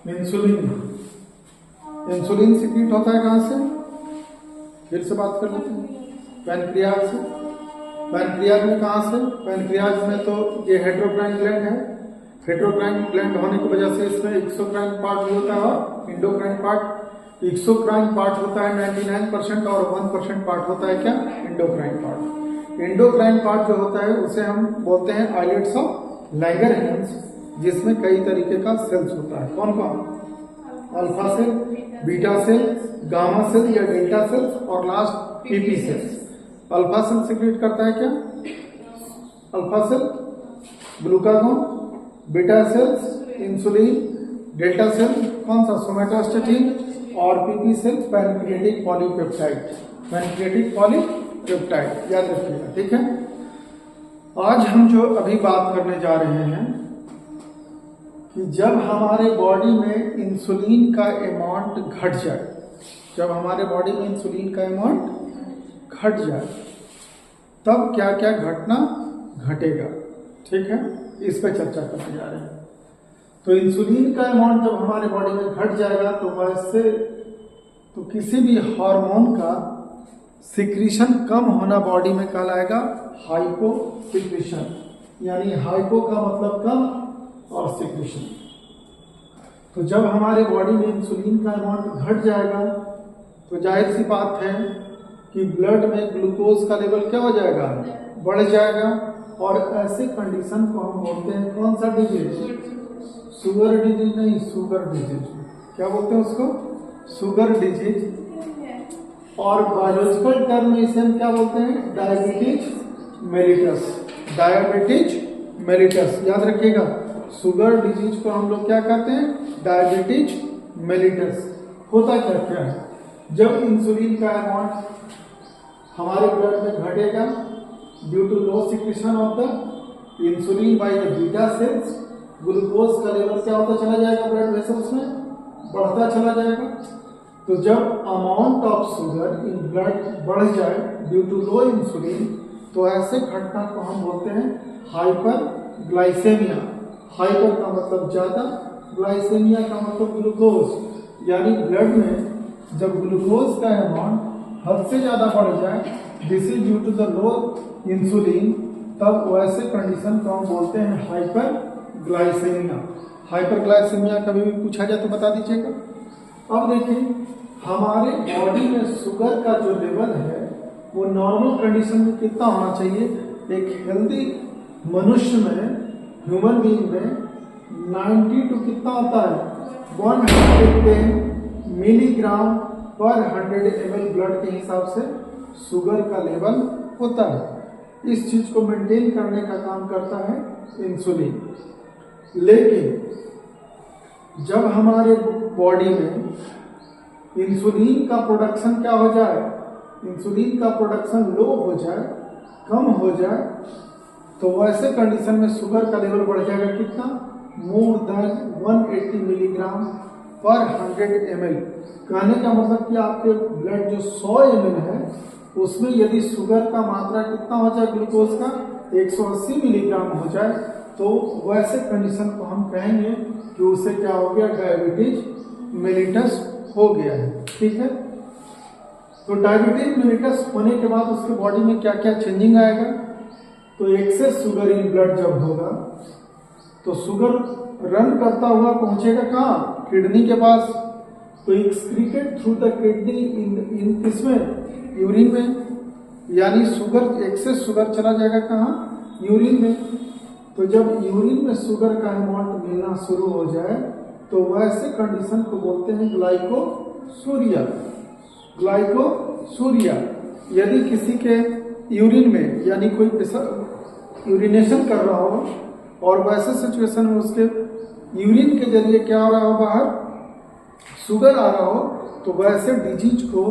Insulin. Insulin secrete होता है कहां से? फिर से बात कर लेते हैं, पैनक्रियाज से। पैनक्रियाज में कहां से? पैनक्रियाज में तो ये हेटेरोक्राइन ग्लैंड है। हेटेरोक्राइन ग्लैंड होने की वजह से इसमें एक्सोक्राइन पार्ट भी होता है और इंडोक्राइन पार्ट। एक्सोक्राइन पार्ट होता है 99% और 1% पार्ट होता है क्या? Endocrine part. इंडोक्राइन पार्ट जो होता है उसे हम बोलते हैं आइलेट्स ऑफ लैंगरहैंस, जिसमें कई तरीके का सेल्स होता है। कौन कौन? Alpha cell, beta cell, gamma cell या डेल्टा सेल्स और last PP cells. Alpha cell secrete करता है क्या? Alpha cell glucagon, beta cells insulin, delta cell कौन सा? सोमैटोस्टेटिन और PP cell pancreatic polypeptide. Pancreatic polypeptide याद रखिएगा, ठीक है। आज हम जो अभी बात करने जा रहे हैं कि जब हमारे बॉडी में इंसुलिन का अमाउंट घट जाए, जब हमारे बॉडी में इंसुलिन का अमाउंट घट जाए तब क्या क्या घटना घटेगा, ठीक है, इस पे चर्चा करने जा रहे हैं। तो इंसुलिन का अमाउंट जब हमारे बॉडी में घट जाएगा तो वैसे तो किसी भी हार्मोन का सिक्रीशन कम होना बॉडी में कहलाएगा हाइपो सिक्रीशन, यानी हाइपो का मतलब कम और सिक्रीशन। तो जब हमारे बॉडी में इंसुलिन का अमाउंट घट जाएगा तो जाहिर सी बात है कि ब्लड में ग्लूकोज का लेवल क्या हो जाएगा? बढ़ जाएगा। और ऐसे कंडीशन को हम बोलते हैं कौन सा डिजीज? शुगर डिजीज नहीं, शुगर डिजीज। क्या बोलते हैं उसको? Sugar disease. और बायोलॉजिकल टर्म में इसे हम क्या बोलते हैं? Diabetes mellitus. डायबिटीज मेलिटस याद रखिएगा। शुगर डिजीज को हम लोग क्या कहते हैं? Diabetes mellitus. होता क्या क्या है? जब इंसुलिन का अमाउंट हमारे ब्लड में घटेगा due to low secretion of the insulin by the beta cells, glucose का लेवल क्या होता चला जाएगा? ब्लड वेसल्स में बढ़ता चला जाएगा। तो जब amount of sugar in blood बढ़ जाए ड्यू टू लो इंसुलिन तो ऐसे घटना को हम बोलते हैं हाइपर ग्लाइसेमिया। हाइपर का मतलब ज्यादा, ग्लाइसेमिया का मतलब ग्लूकोज, यानी ब्लड में जब ग्लूकोज का अमाउंट हद से ज्यादा बढ़ जाए, this is due to the low insulin, तब वैसे कंडीशन को हम बोलते हैं हाइपर ग्लाइसेमिया। हाइपर ग्लाइसेमिया कभी भी पूछा जाए तो बता दीजिएगा। अब देखिए हमारे बॉडी में शुगर का जो लेवल है वो नॉर्मल कंडीशन में कितना होना चाहिए? एक हेल्दी मनुष्य में, ह्यूमन बीइंग में 90 टू कितना होता है? 110 मिलीग्राम पर 100 ml ब्लड के हिसाब से शुगर का लेवल होता है। इस चीज को मेंटेन करने का काम करता है इंसुलिन। लेकिन जब हमारे बॉडी में इंसुलिन का प्रोडक्शन क्या हो जाए? इंसुलिन का प्रोडक्शन लो हो जाए, कम हो जाए, तो वैसे कंडीशन में शुगर का लेवल बढ़ जाएगा कितना? मोर देन 180 मिलीग्राम पर 100 ml। कहने का मतलब कि आपके ब्लड जो 100 ml है उसमें यदि शुगर का मात्रा कितना हो जाए? ग्लूकोज का 180 मिलीग्राम हो जाए तो वैसे कंडीशन को हम कहेंगे कि उसे क्या हो गया? डायबिटीज मेलिटस हो गया है, ठीक है। तो डायबिटीज मेलिटस होने के बाद उसके बॉडी में क्या क्या चेंजिंग आएगा? तो एक्सेस शुगर इन ब्लड जब होगा तो शुगर रन करता हुआ पहुंचेगा कहाँ? किडनी के पास। तो एक्सक्रीटेड थ्रू द किडनी इन किसमें? यूरिन में, यानी शुगर, एक्सेस शुगर चला जाएगा कहाँ? यूरिन में। तो जब यूरिन में शुगर का अमाउंट मिलना शुरू हो जाए तो वैसे कंडीशन को बोलते हैं ग्लाइकोसूरिया। ग्लाइकोसूरिया। यदि किसी के यूरिन में, यानी कोई यूरिनेशन कर रहा हो और वैसे सिचुएशन में उसके यूरिन के जरिए क्या हो रहा हो? बाहर शुगर आ रहा हो, तो वैसे डिजीज को,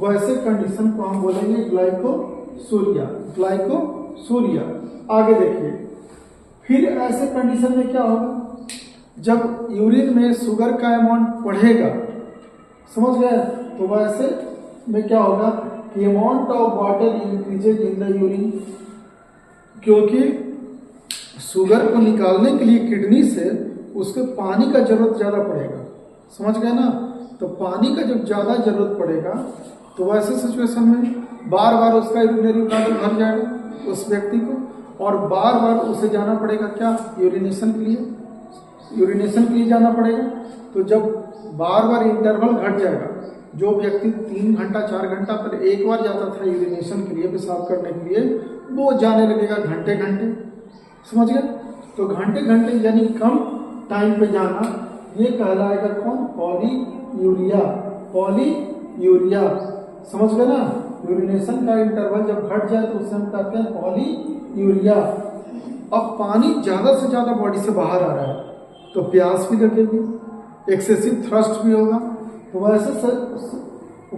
वैसे कंडीशन को हम बोलेंगे ग्लाइकोसूरिया। ग्लाइकोसूरिया। आगे देखिए, फिर ऐसे कंडीशन में क्या होगा? जब यूरिन में शुगर का अमाउंट बढ़ेगा, समझ गए, तो वैसे में क्या होगा कि amount of water increases in the urine, क्योंकि शुगर को निकालने के लिए किडनी से उसके पानी का जरूरत ज्यादा पड़ेगा। समझ गए ना। तो पानी का जब ज़्यादा जरूरत पड़ेगा तो वैसे सिचुएशन में बार बार उसका यूरिनरी ब्लैडर भर जाएगा उस व्यक्ति को, और बार बार उसे जाना पड़ेगा क्या, यूरिनेशन के लिए जाना पड़ेगा। तो जब बार बार इंटरवल घट जाएगा, जो व्यक्ति 3 घंटा 4 घंटा पर एक बार जाता था यूरिनेशन के लिए, पेशाब करने के लिए, वो जाने लगेगा घंटे घंटे, समझ गए। तो घंटे घंटे यानी कम टाइम पे जाना, ये कहलाएगा कौन, पॉलीयूरिया, समझ गए ना। यूरिनेशन का इंटरवल जब घट जाए तो उसे हम कहते हैं पॉलीयूरिया। अब पानी ज्यादा से ज्यादा बॉडी से बाहर आ रहा है तो प्यास भी लगेगी, एक्सेसिव थ्रस्ट भी होगा। तो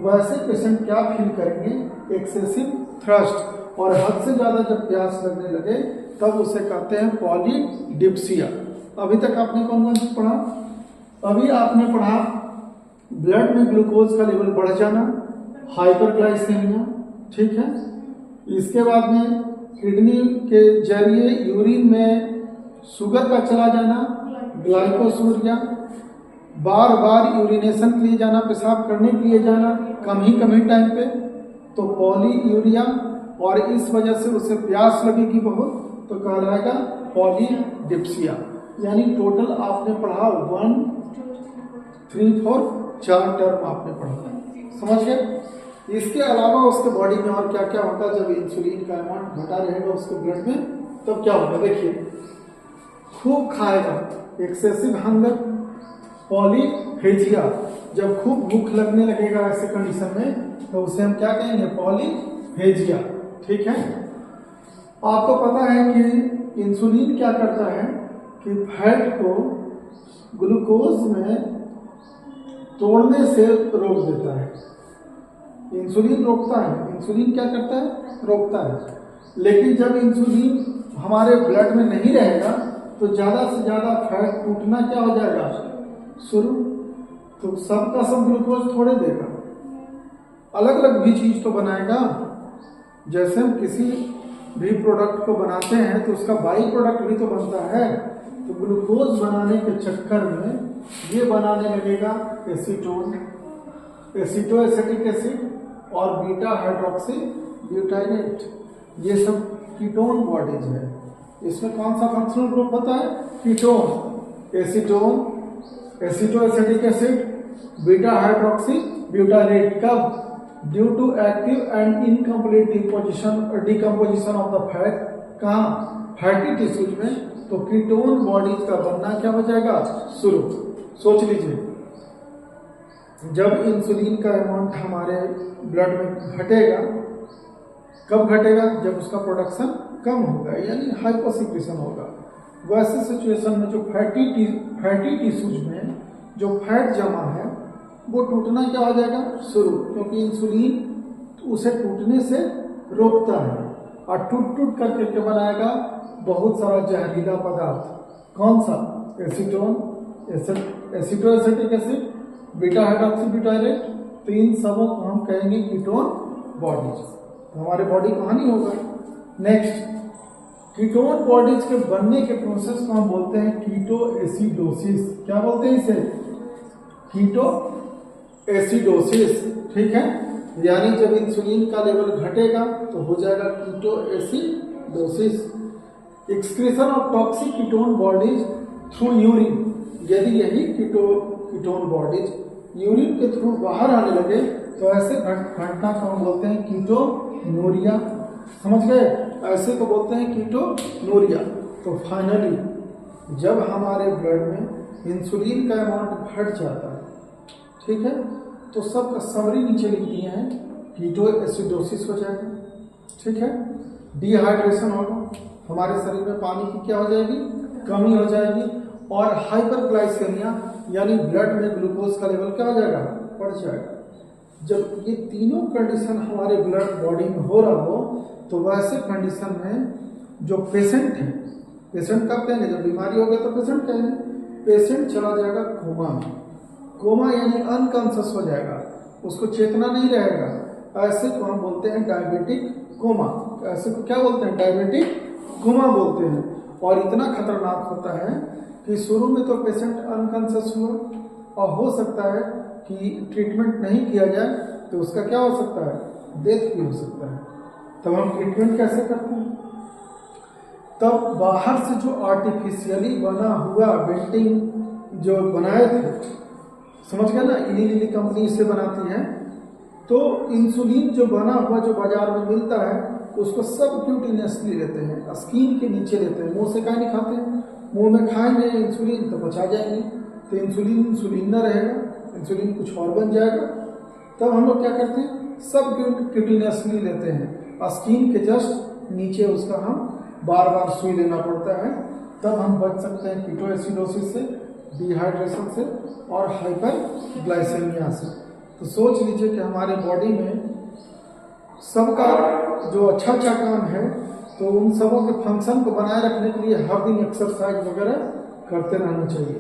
वैसे पेशेंट क्या फील करेंगे, एक्सेसिव थ्रस्ट, और हद से ज्यादा जब प्यास लगने लगे तब उसे कहते हैं पॉलीडिप्सिया। अभी तक आपने कौन कौन चीज पढ़ा, अभी आपने पढ़ा ब्लड में ग्लूकोज का लेवल बढ़ जाना, हाइपरग्लाइसेमिया, ठीक है। इसके बाद में किडनी के जरिए यूरिन में शुगर का चला जाना, ग्लाइकोसूरिया, बार बार यूरिनेशन के लिए जाना, पेशाब करने के लिए जाना कम ही टाइम पे, तो पॉलीयूरिया, और इस वजह से उसे प्यास लगेगी बहुत, तो कहलाएगा पॉलीडिप्सिया। यानी टोटल आपने पढ़ा 1 3 4 4 टर्म आपने पढ़ा, समझ गए। इसके अलावा उसके बॉडी में और क्या क्या होता है, जब इंसुलिन का अमाउंट घटा रहेगा उसके ब्लड में तब क्या होगा, देखिए खूब खाएगा, एक्सेसिव हंगर, पॉलीफेजिया, जब खूब भूख लगने लगेगा ऐसे कंडीशन में तो उसे हम क्या कहेंगे, पॉलीफेजिया, ठीक है। आपको पता है कि इंसुलिन क्या करता है कि फैट को ग्लूकोज में तोड़ने से रोक देता है। इंसुलिन रोकता है, इंसुलिन क्या करता है, रोकता है। लेकिन जब इंसुलिन हमारे ब्लड में नहीं रहेगा तो ज्यादा से ज्यादा फैट टूटना क्या हो जाएगा, शुरू। तो सबका सब ग्लूकोज थोड़े देगा, अलग अलग भी चीज तो बनाएगा। जैसे हम किसी भी प्रोडक्ट को बनाते हैं तो उसका बाई प्रोडक्ट भी तो बनता है। तो ग्लूकोज बनाने के चक्कर में ये बनाने लगेगा एसीटोन, एसिटोएसिटिक एसिड और बीटा हाइड्रोक्सी ब्यूटाइनेट, ये सब कीटोन बॉडीज है। इसमें कौन सा फंक्शनल ग्रुप होता है, ketone, acetone, acetoacetic acid, beta hydroxy butanate. कब, due to active and incomplete decomposition of the fat, कहाँ, फैटी टिश्यूज में। तो कीटोन बॉडीज का बनना क्या हो जाएगा, शुरू। सोच लीजिए, जब इंसुलिन का अमाउंट हमारे ब्लड में घटेगा, कब घटेगा, जब उसका प्रोडक्शन कम होगा, यानी हाइपोसिक्रेशन होगा। वैसे सिचुएशन में जो फैटी टिश्यूज में जो फैट जमा है वो टूटना क्या हो जाएगा, शुरू, क्योंकि इंसुलिन उसे टूटने से रोकता है और टूट करके क्या बनाएगा, बहुत सारा जहरीला पदार्थ। कौन सा, acetone, acetoacetic acid, beta hydroxy ब्यूटाइनेट। तो इन सबों को हम कहेंगे कीटोन बॉडीज। तो हमारे बॉडी का हानि होगा। नेक्स्ट, कीटोन बॉडीज के बनने के प्रोसेस को हम बोलते हैं कीटोएसिडोसिस। क्या बोलते हैं इसे, कीटोएसिडोसिस, ठीक है। यानी जब इंसुलिन का लेवल घटेगा तो हो जाएगा ketoacidosis. Excretion of toxic ketone bodies through urine, यदि यही कीटोन बॉडीज यूरिन के थ्रू बाहर आने लगे तो ऐसे घटना को हम बोलते हैं कीटोनूरिया, समझ गए। ऐसे को बोलते हैं कीटोनूरिया। तो फाइनली जब हमारे ब्लड में इंसुलिन का अमाउंट घट जाता है, ठीक है, तो सबका समरी नीचे लिख दिए हैं, कीटोएसिडोसिस हो जाएगा, ठीक है। डिहाइड्रेशन होगा, हमारे शरीर में पानी की क्या हो जाएगी, कमी हो जाएगी। और हाइपरग्लाइसेमिया यानी ब्लड में ग्लूकोज का लेवल क्या हो जाएगा, बढ़ जाएगा। जब ये तीनों कंडीशन हमारे ब्लड बॉडी में हो रहा हो तो वैसे कंडीशन में जो पेशेंट है, पेशेंट कब कहेंगे, जब बीमारी हो गया तो पेशेंट कहेंगे, पेशेंट चला जाएगा कोमा में। कोमा यानी अनकॉन्शियस हो जाएगा, उसको चेतना नहीं रहेगा। ऐसे को हम बोलते हैं डायबिटिक कोमा। ऐसे को क्या बोलते हैं, डायबिटिक कोमा बोलते हैं। और इतना खतरनाक होता है कि शुरू में तो पेशेंट अनकॉन्शियस हुआ, और हो सकता है कि ट्रीटमेंट नहीं किया जाए तो उसका क्या हो सकता है, डेथ भी हो सकता है। तब हम ट्रीटमेंट कैसे करते हैं? तब बाहर से जो आर्टिफिशियली बना हुआ बेल्टिंग जो बनाए थे, समझ गए ना, इली लिली कंपनी इससे बनाती है, तो इंसुलिन जो बना हुआ जो बाजार में मिलता है उसको सब क्यूटिनियसली लेते हैं, स्किन के नीचे लेते हैं, मुंह से काहे नहीं खाते हैं, मुंह में खाएंगे इंसुलिन तो पचा जाएंगे, तो इंसुलिन इंसुलिन न रहेगा, इंसुलिन कुछ और बन जाएगा। तब हम लोग क्या करते हैं, सब क्यूटिनियसली लेते हैं, स्किन के जस्ट नीचे उसका हम बार बार सुई लेना पड़ता है। तब हम बच सकते हैं कीटोएसिडोसिस से, डिहाइड्रेशन से और हाइपरग्लाइसेमिया से। तो सोच लीजिए कि हमारे बॉडी में सबका जो अच्छा अच्छा काम है, तो उन सबों के फंक्शन को बनाए रखने के लिए हर दिन एक्सरसाइज वगैरह करते रहना चाहिए।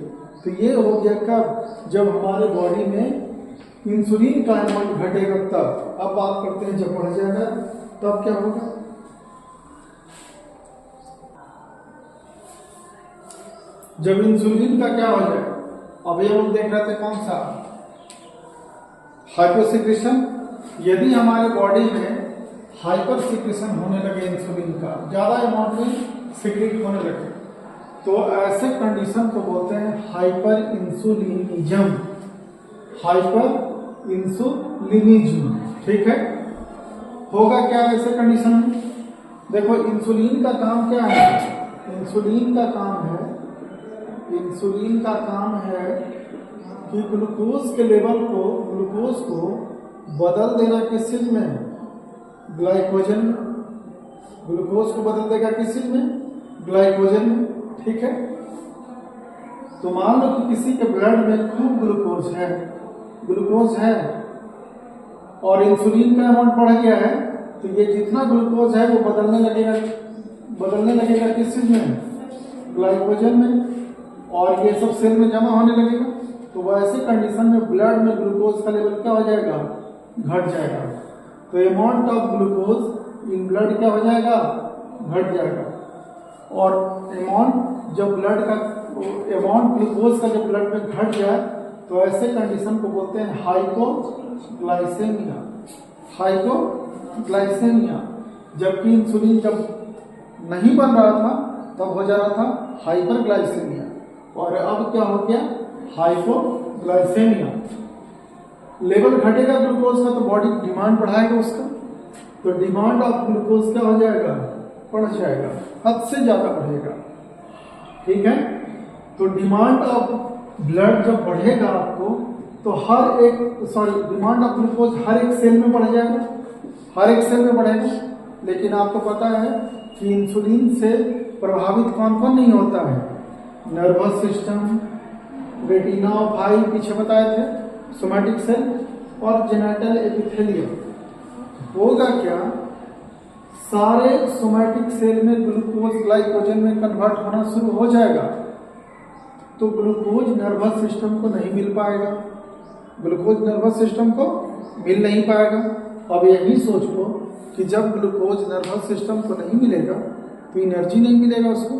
तो ये हो गया कब, जब हमारे बॉडी में इंसुलिन का अमाउंट घटेगा तब। अब बात करते हैं जब बढ़ जाएगा तब क्या होगा। जब इंसुलिन का क्या हो जाएगा, अभी हम देख रहे थे कौन सा, हाइपोसिक्रेशन। यदि हमारे बॉडी में हाइपर सिक्रेशन होने लगे इंसुलिन का, ज्यादा अमाउंट में सिक्रेट होने लगे, तो ऐसे कंडीशन को बोलते हैं हाइपर इंसुलिनिज्म, हाइपर इंसुलिनिज्म। ठीक है, होगा क्या ऐसे कंडीशन में? देखो इंसुलिन का काम क्या है, इंसुलिन का काम है, इंसुलिन का काम है कि ग्लूकोज के लेवल को, ग्लूकोज को बदल देना किस चीज में, ग्लाइकोजन में। ग्लूकोज को बदल देगा किस चीज में, ग्लाइकोजन में। ठीक है, तो मान लो कि किसी के ब्लड में खूब ग्लूकोज है, ग्लूकोज है और इंसुलिन का अमाउंट बढ़ गया है, तो ये जितना ग्लूकोज है वो बदलने लगेगा किस चीज में, ग्लाइकोजन में, और ये सब सेल में जमा होने लगेगा। तो वैसे कंडीशन में ब्लड में ग्लूकोज का लेवल क्या हो जाएगा, घट जाएगा। तो amount of glucose in blood क्या हो जाएगा, घट जाएगा। और अमाउंट जब ब्लड का अमाउंट ग्लूकोज का जब ब्लड में घट जाए तो ऐसे कंडीशन को बोलते हैं हाइपोग्लाइसेमिया, हाइपोग्लाइसेमिया। जबकि इंसुलिन जब नहीं बन रहा था तब हो जा रहा था हाइपरग्लाइसेमिया, और अब क्या हो गया, हाइपोग्लाइसेमिया। लेवल घटेगा ग्लूकोज का तो बॉडी डिमांड बढ़ाएगा उसका, तो डिमांड ऑफ ग्लूकोज क्या हो जाएगा, बढ़ जाएगा, हद से ज्यादा बढ़ेगा। ठीक है, तो डिमांड ऑफ ब्लड जब बढ़ेगा आपको, तो हर एक डिमांड ऑफ ग्लूकोज हर एक सेल में बढ़ जाएगा, हर एक सेल में बढ़ेगा। लेकिन आपको पता है कि इंसुलिन से प्रभावित कौन कौन नहीं होता है, नर्वस सिस्टम, रेटिना ऑफ आई पीछे बताए थे, सोमैटिक सेल और जेनिटल एपिथेलियम। होगा क्या, सारे सोमैटिक सेल में ग्लूकोज ग्लाइकोजन में कन्वर्ट होना शुरू हो जाएगा, तो ग्लूकोज नर्वस सिस्टम को नहीं मिल पाएगा, ग्लूकोज नर्वस सिस्टम को मिल नहीं पाएगा। अब यही सोचो कि जब ग्लूकोज नर्वस सिस्टम को नहीं मिलेगा तो एनर्जी नहीं मिलेगा उसको,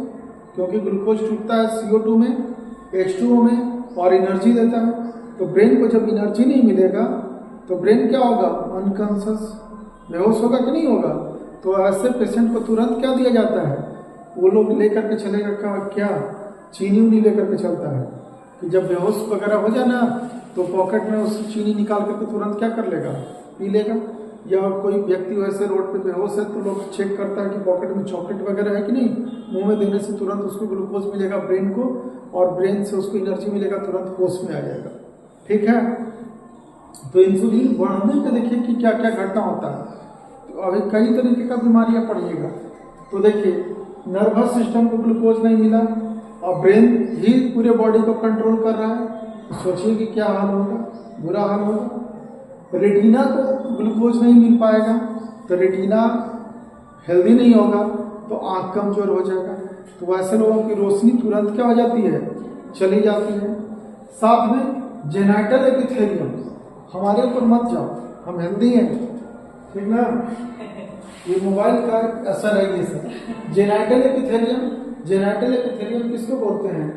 क्योंकि ग्लूकोज टूटता है CO2 में, H2O में और एनर्जी देता है। तो ब्रेन को जब एनर्जी नहीं मिलेगा तो ब्रेन क्या होगा, अनकॉन्शियस, बेहोश होगा कि नहीं होगा। तो ऐसे पेशेंट को तुरंत क्या दिया जाता है, वो लोग लेकर के चलेगा क्या, चीनी उनी लेकर के चलता है कि जब बेहोश वगैरह हो जाए ना तो पॉकेट में उस चीनी निकाल करके तुरंत क्या कर लेगा, पी लेगा। या कोई व्यक्ति वैसे रोड पे बेहोश है तो लोग चेक करता है कि पॉकेट में चॉकलेट वगैरह है कि नहीं, मुंह में देने से तुरंत उसको ग्लूकोज मिलेगा ब्रेन को, और ब्रेन से उसको एनर्जी मिलेगा, तुरंत होश में आ जाएगा। ठीक है, तो इंसुलिन बढ़ने पे देखिए कि क्या क्या घटना होता है। तो अभी कई तरीके का बीमारियां पड़िएगा। तो देखिए नर्वस सिस्टम को ग्लूकोज नहीं मिला और ब्रेन ही पूरे बॉडी को कंट्रोल कर रहा है, तो सोचिए कि क्या हाल होगा, बुरा हाल होगा। रेटिना को ग्लूकोज नहीं मिल पाएगा तो रेटिना हेल्दी नहीं होगा, तो आंख कमजोर हो जाएगा। तो वैसे लोगों की रोशनी तुरंत क्या हो जाती है, चली जाती है। साथ में जेनिटल एपिथेलियम, हमारे ऊपर मत जाओ, हम हेल्दी हैं, ठीक ना, ये मोबाइल का असर है ये सब। जेनिटल एपिथेलियम, जेनिटल एपिथेलियम किसको बोलते हैं,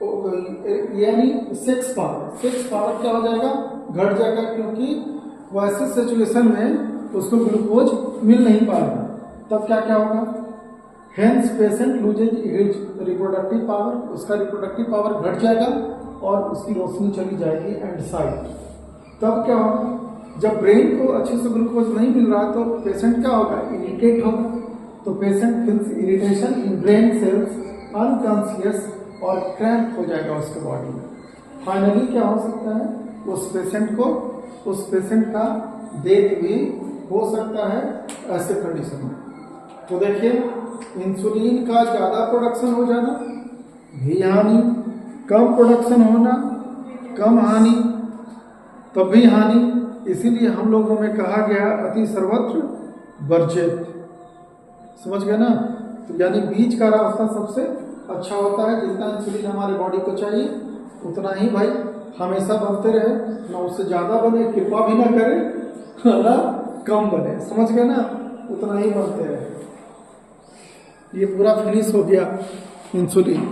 यानी सेक्स पावर क्या हो जाएगा, घट जाएगा, क्योंकि वैसे सिचुएशन में उसको ग्लूकोज मिल नहीं पाएगा। तब क्या क्या होगा, hence patient loses his reproductive power, उसका रिप्रोडक्टिव पावर घट जाएगा और उसकी रोशनी चली जाएगी एंड साइट। तब क्या होगा, जब ब्रेन को अच्छे से ग्लूकोज नहीं मिल रहा तो पेशेंट क्या होगा, इरिटेट होगा। तो patient feels irritation in brain cells, unconscious और क्रैम्प हो जाएगा उसके बॉडी में। फाइनली क्या हो सकता है, उस पेशेंट का डेथ भी हो सकता है ऐसे कंडीशन में। तो देखिए, इंसुलिन का ज्यादा प्रोडक्शन हो जाना भी हानि, कम प्रोडक्शन होना कम हानि तब भी हानि। इसीलिए हम लोगों में कहा गया अति सर्वत्र वर्जित। समझ गए ना। तो यानी बीच का रास्ता सबसे अच्छा होता है। जितना इंसुलिन हमारे बॉडी को चाहिए उतना ही भाई हमेशा बनते रहे, ना उससे ज्यादा बने, कृपा भी ना करे, ना कम बने। समझ गए ना, उतना ही बनते रहे। ये पूरा फिनिश हो गया इंसुलिन।